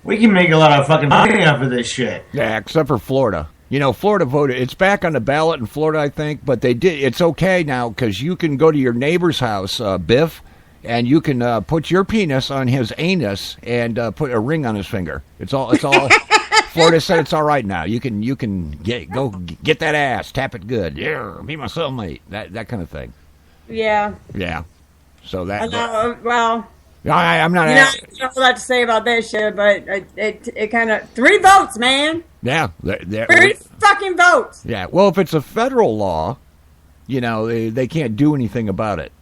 We can make a lot of fucking money off of this shit. Yeah, except for Florida. You know, Florida voted. It's back on the ballot in Florida, I think, but they did. It's okay now because you can go to your neighbor's house, Biff, and you can put your penis on his anus and put a ring on his finger. It's all. Florida said it's all right now. You can get that ass, tap it good. Yeah, be my cellmate. That kind of thing. Yeah. Yeah. So that. Well. I'm not. I don't know what to say about that shit, but it kind of 3 votes, man. Yeah. 3 fucking votes. Yeah. Well, if it's a federal law, you know, they can't do anything about it.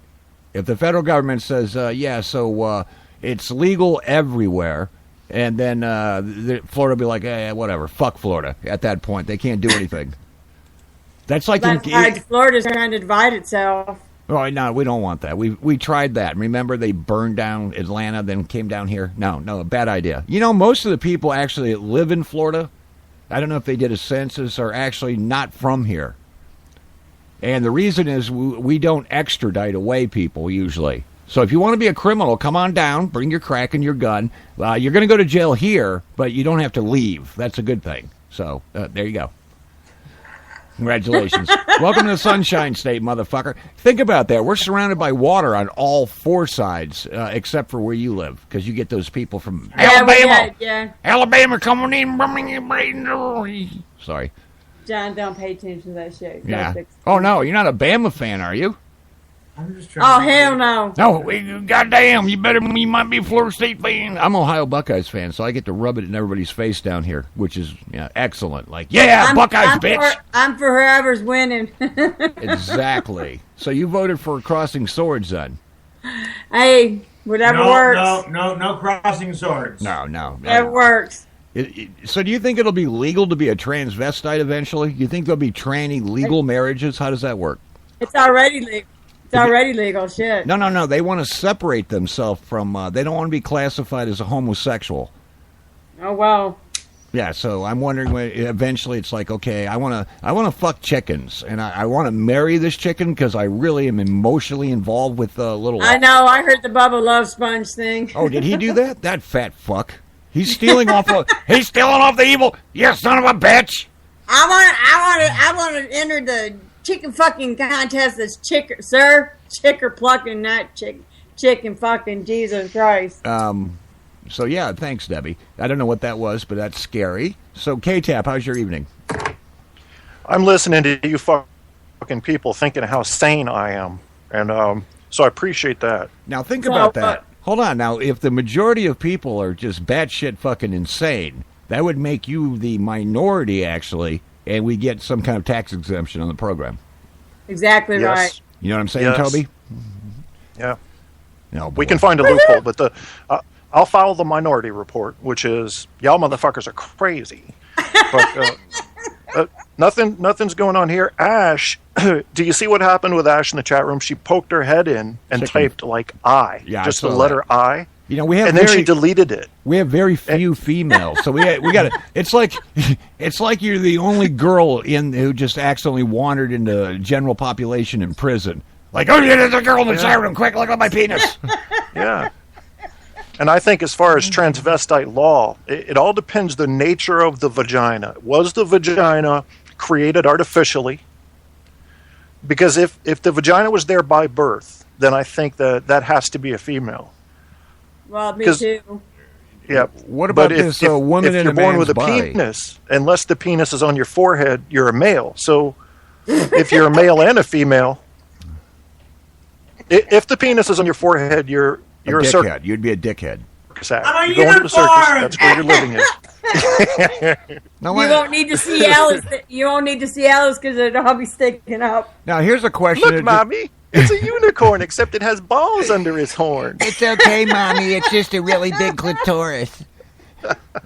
If the federal government says, so it's legal everywhere, and then Florida will be like, whatever, fuck Florida. At that point, they can't do anything. That's like Florida's trying to divide itself. Oh, no, we don't want that. We tried that. Remember, they burned down Atlanta, then came down here? No, a bad idea. You know, most of the people actually that live in Florida, I don't know if they did a census, are actually not from here. And the reason is we don't extradite away people usually. So if you want to be a criminal, come on down, bring your crack and your gun. You're going to go to jail here, but you don't have to leave. That's a good thing. So there you go. Congratulations. Welcome to the Sunshine State, motherfucker. Think about that. We're surrounded by water on all 4 sides, except for where you live, because you get those people from Alabama. Alabama, coming in. Sorry. John, don't pay attention to that shit. Yeah. Oh, no, you're not a Bama fan, are you? I'm just trying hell no. No, goddamn, you might be a Florida State fan. I'm Ohio Buckeyes fan, so I get to rub it in everybody's face down here, which is excellent. Like, Buckeyes, bitch. I'm for whoever's winning. Exactly. So you voted for Crossing Swords, then? Hey, whatever works. No crossing swords. No. That works. So do you think it'll be legal to be a transvestite eventually? You think there'll be tranny legal marriages? How does that work? It's already legal. It's already legal, shit. No. They want to separate themselves from. They don't want to be classified as a homosexual. Oh well. Yeah, so I'm wondering when eventually it's like, okay, I want to fuck chickens, and I want to marry this chicken because I really am emotionally involved with little. I know. I heard the Bubba Love Sponge thing. Oh, did he do that? That fat fuck. He's stealing off. He's stealing off the evil. You son of a bitch. I want to enter the chicken fucking contest as chicker plucking, not chicken fucking, Jesus Christ. So yeah, thanks, Debbie. I don't know what that was, but that's scary. So K-Tap, how's your evening? I'm listening to you fucking people thinking how sane I am, and so I appreciate that. Now think about that. Hold on. Now, if the majority of people are just batshit fucking insane, that would make you the minority, actually, and we get some kind of tax exemption on the program. Exactly right. You know what I'm saying, Toby? Yeah. No, we can find a loophole, but I'll follow the minority report, which is y'all motherfuckers are crazy. But nothing's going on here. Ash, do you see what happened with Ash in the chat room? She poked her head in and typed like I, just the letter I. You know, we have, and then she deleted it. We have very few females, so we got to. It's like you're the only girl who just accidentally wandered into general population in prison. Like, oh, yeah, there's a girl in the chat room. Quick, look at my penis. Yeah. And I think as far as transvestite law, it all depends the nature of the vagina. Was the vagina created artificially? Because if the vagina was there by birth, then I think that has to be a female. Well, me too. Yeah. What about if woman in a man's body? If you're born with a penis, unless the penis is on your forehead, you're a male. So if you're a male and a female, if the penis is on your forehead, you're a dickhead. You'd be a dickhead. I'm a you're going to the circus. That's where you're living is. You won't need to see Alice. You won't need to see Alice because it'll all be sticking up. Now here's a question. Look, Mommy, it's a unicorn, except it has balls under his horn. It's okay, Mommy. It's just a really big clitoris.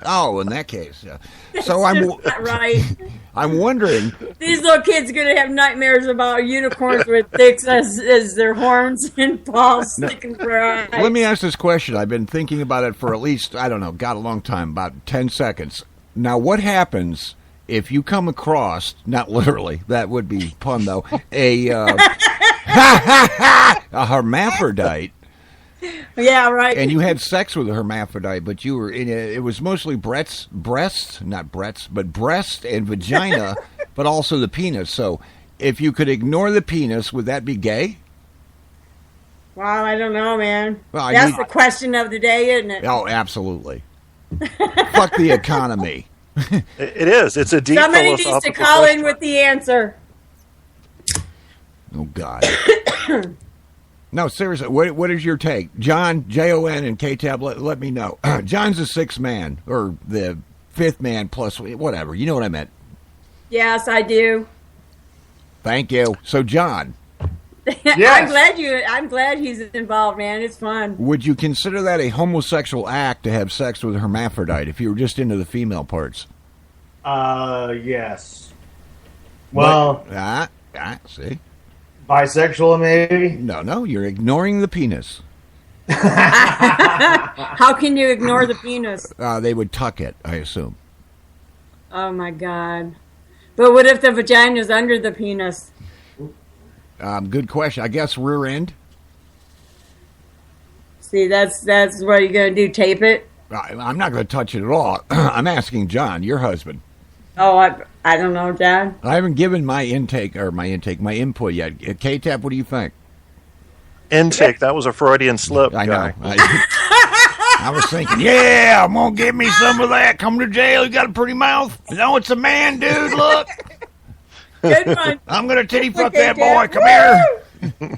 Oh, in that case, yeah. So I'm wondering. These little kids are going to have nightmares about unicorns with dicks as their horns and balls sticking through their eyes. Let me ask this question. I've been thinking about it for at least, I don't know, a long time, about 10 seconds. Now, what happens if you come across, not literally, that would be pun though, a hermaphrodite Yeah, right. And you had sex with a hermaphrodite, but you were it was mostly breast and vagina, but also the penis. So if you could ignore the penis, would that be gay? Well, I don't know, man. Well, That's the question of the day, isn't it? Oh, absolutely. Fuck the economy. It is. It's a deep Somebody needs to philosophical call question. in with the answer. Oh, God. No, seriously, what is your take? John, Jon, and K-Tab, let me know. John's the sixth man, or the fifth man plus, whatever. You know what I meant. Yes, I do. Thank you. So, John. Yes. I'm glad he's involved, man. It's fun. Would you consider that a homosexual act to have sex with a hermaphrodite if you were just into the female parts? Yes. Well, see? bisexual maybe? No, you're ignoring the penis. How can you ignore the penis? They would tuck it, I assume. Oh, my God. But what if the vagina's under the penis? Good question. I guess rear end? See, that's what you're going to do, tape it? I'm not going to touch it at all. I'm asking John, your husband. Oh, I don't know, John. I haven't given my input yet. K-Tap, what do you think? Intake. That was a Freudian slip. I guy. know. I was thinking, yeah, I'm going to give me some of that. Come to jail. You got a pretty mouth. No, it's a man, dude. Look. Good one. I'm going to titty fuck Okay, that boy. Dad. Come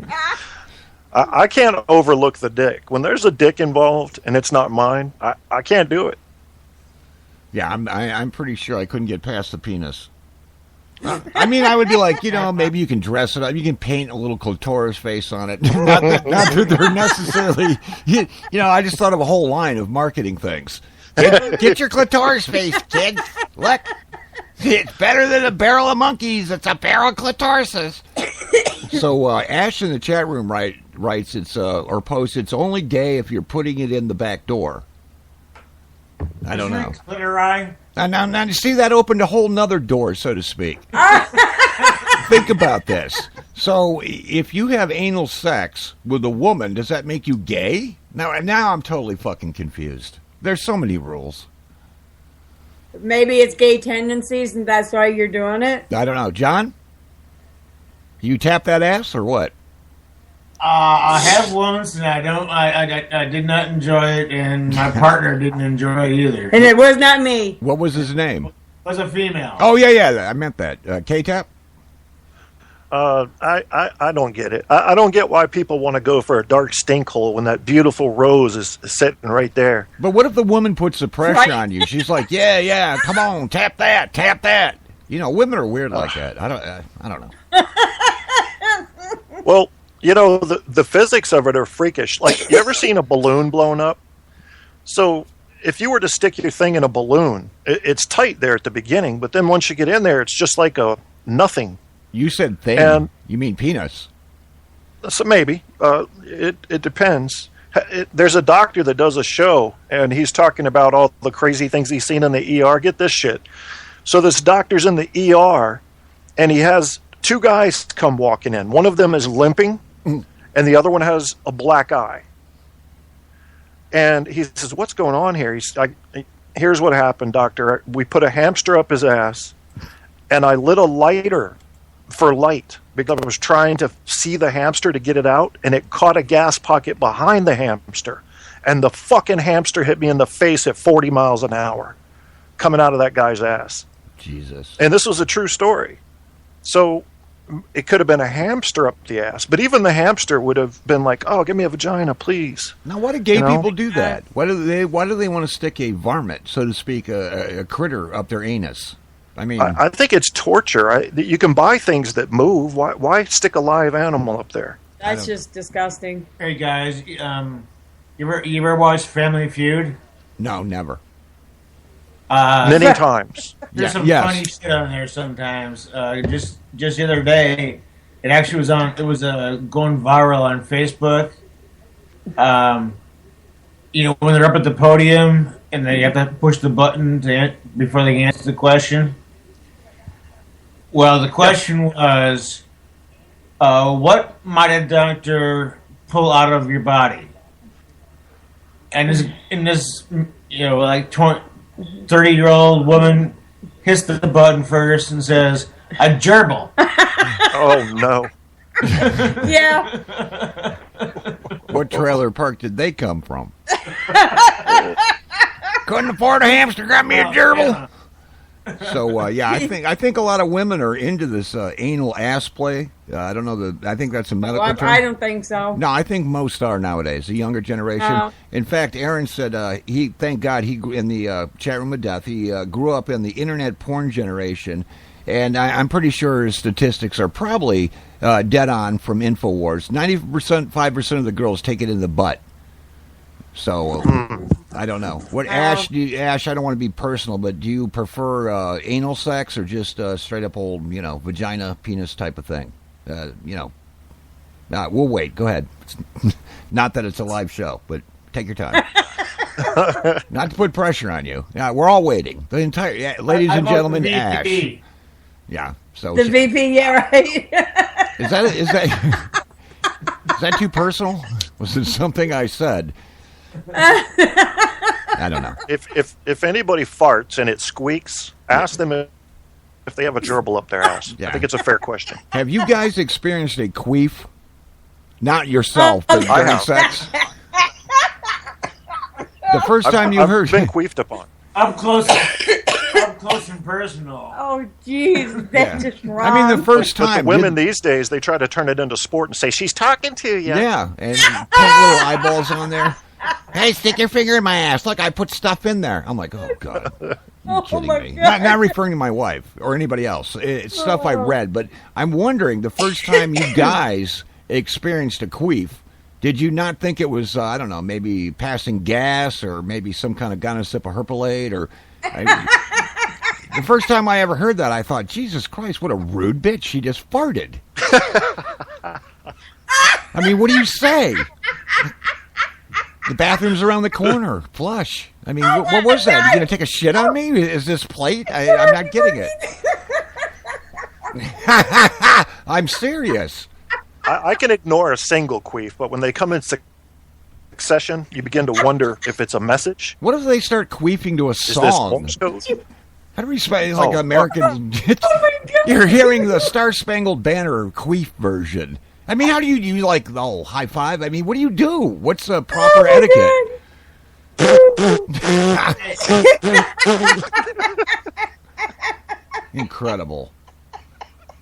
here. I can't overlook the dick. When there's a dick involved and it's not mine, I can't do it. Yeah, I'm pretty sure I couldn't get past the penis. I mean, I would be like, maybe you can dress it up. You can paint a little clitoris face on it. not that they're necessarily, I just thought of a whole line of marketing things. Get your clitoris face, kids. Look, it's better than a barrel of monkeys. It's a barrel of clitorises. So Ash in the chat room writes or posts, it's only gay if you're putting it in the back door. I don't know. Now, you see, that opened a whole nother door, so to speak. Think about this. So, if you have anal sex with a woman, does that make you gay? Now I'm totally fucking confused. There's so many rules. Maybe it's gay tendencies, and that's why you're doing it. I don't know. John? You tap that ass, or what? I have once, and I did not enjoy it, and my partner didn't enjoy it either. And it was not me. What was his name? It was a female. Oh, yeah, I meant that. K-Tap? I don't get it. I don't get why people want to go for a dark stink hole when that beautiful rose is sitting right there. But what if the woman puts the pressure on you? She's like, yeah, come on, tap that. Women are weird like that. I don't know. Well, the physics of it are freakish. Like, you ever seen a balloon blown up? So if you were to stick your thing in a balloon, it's tight there at the beginning, but then once you get in there, it's just like a nothing. You said thing. You mean penis. So maybe. It depends. There's a doctor that does a show, and he's talking about all the crazy things he's seen in the ER. Get this shit. So this doctor's in the ER, and he has two guys come walking in. One of them is limping, and the other one has a black eye. And he says, "What's going on here?" He's like, "Here's what happened, doctor. We put a hamster up his ass, and I lit a lighter for light because I was trying to see the hamster to get it out, and it caught a gas pocket behind the hamster, and the fucking hamster hit me in the face at 40 miles an hour coming out of that guy's ass." Jesus. And this was a true story. So it could have been a hamster up the ass, but even the hamster would have been like, "Oh, give me a vagina, please." Now, why do gay people do that? Why do they want to stick a varmint, so to speak, a critter up their anus? I mean, I think it's torture. You can buy things that move. Why stick a live animal up there? That's just disgusting. Hey guys, you ever watch Family Feud? No, never. Many times. There's some funny shit on there sometimes. Just the other day, it actually was on. It was going viral on Facebook. When they're up at the podium and they have to push the button before they answer the question. Well, the question was, what might a doctor pull out of your body. And this like 30-year-old woman hits the button first and says, "A gerbil." Oh no! Yeah. What trailer park did they come from? Couldn't afford a hamster, got me a gerbil. So I think a lot of women are into this anal ass play. I don't know I think that's a medical term. I don't think so. No, I think most are nowadays. The younger generation. In fact, Aaron said thank God he in the chat room of death. He grew up in the internet porn generation, and I'm pretty sure his statistics are probably dead on from Infowars. 5% of the girls take it in the butt. So I don't know. What Ash? Ash, I don't want to be personal, but do you prefer anal sex or just straight up old, vagina, penis type of thing? We'll wait. Go ahead. Not that it's a live show, but take your time. Not to put pressure on you. Yeah, we're all waiting. The entire ladies and gentlemen, Ash. Yeah. So the VP, yeah, right. Is that too personal? Was it something I said? I don't know. If anybody farts and it squeaks, ask them if they have a gerbil up their ass. Yeah. I think it's a fair question. Have you guys experienced a queef? Not yourself, but during sex? The first time you heard... I've been queefed upon. Up close and personal. Oh, jeez, that's just wrong. I mean, the first time... But the women these days, they try to turn it into sport and say, she's talking to you. Yeah, and put little eyeballs on there. Hey, stick your finger in my ass. Look, I put stuff in there. I'm like, oh, God. You're kidding me. Not referring to my wife or anybody else. It's stuff I read. But I'm wondering, the first time you guys experienced a queef, did you not think it was, I don't know, maybe passing gas or maybe some kind of gonosypperpolate or... the first time I ever heard that, I thought, Jesus Christ, what a rude bitch. She just farted. I mean, what do you say? The bathroom's around the corner. Flush. I mean, what was that? You going to take a shit on me? Is this plate? I'm not getting it. I'm serious. I can ignore a single queef, but when they come in succession, you begin to wonder if it's a message. What if they start queefing to a song? How do we spell like American? Oh my God. You're hearing the Star Spangled Banner queef version. I mean, how do you like high five? I mean, what do you do? What's proper etiquette? Incredible.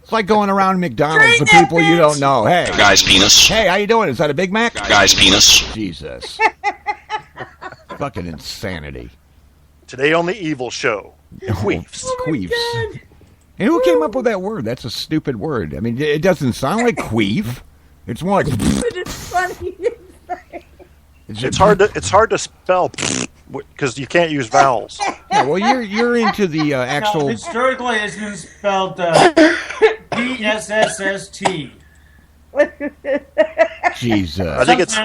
It's like going around McDonald's with people you don't know. Hey, guy's penis. Hey, how you doing? Is that a Big Mac? Guy's penis. Jesus. Fucking insanity. Today on the Evil Show, queefs. Queefs. And who came up with that word? That's a stupid word. I mean, it doesn't sound like queef. It's more like... But it's funny. It's hard to spell because you can't use vowels. Yeah, well, you're into the actual... No, historically, it's been spelled P-S-S-S-T. Jesus. I think it's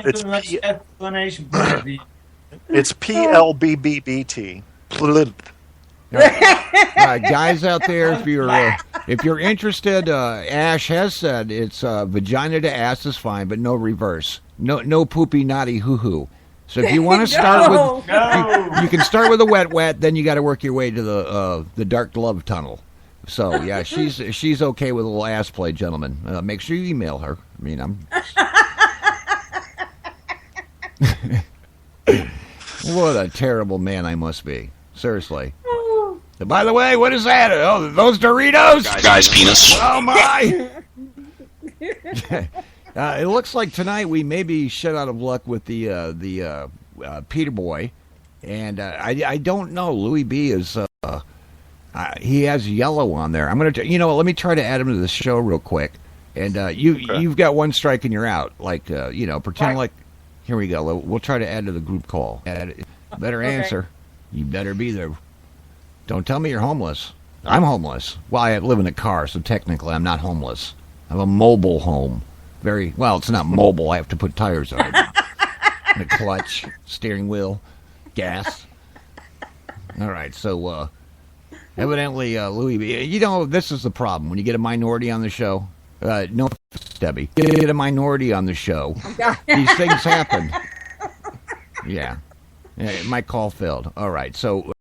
explanation. It's P-L-B-B-B-T. All right, guys out there, if you're interested, Ash has said it's vagina to ass is fine, but no reverse, no poopy naughty hoo hoo. So if you want to start with, you can start with a wet, then you got to work your way to the dark glove tunnel. So yeah, she's okay with a little ass play, gentlemen. Make sure you email her. I mean, what a terrible man I must be. Seriously. By the way, what is that? Oh, those Doritos? Guy's penis. Oh, my. It looks like tonight we may be shut out of luck with the Peter Boy. And I don't know. Louie B is... he has yellow on there. I'm going to... let me try to add him to the show real quick. And you've got one strike and you're out. Like, pretend like... Here we go. We'll try to add to the group call. Better answer. You better be there. Don't tell me you're homeless. I'm homeless. Well, I live in a car, so technically I'm not homeless. I have a mobile home. It's not mobile. I have to put tires on it. A clutch, steering wheel, gas. All right, so evidently, Louie, this is the problem. When you get a minority on the show, no Debbie. Get a minority on the show. These things happen. Yeah. My call failed. All right. So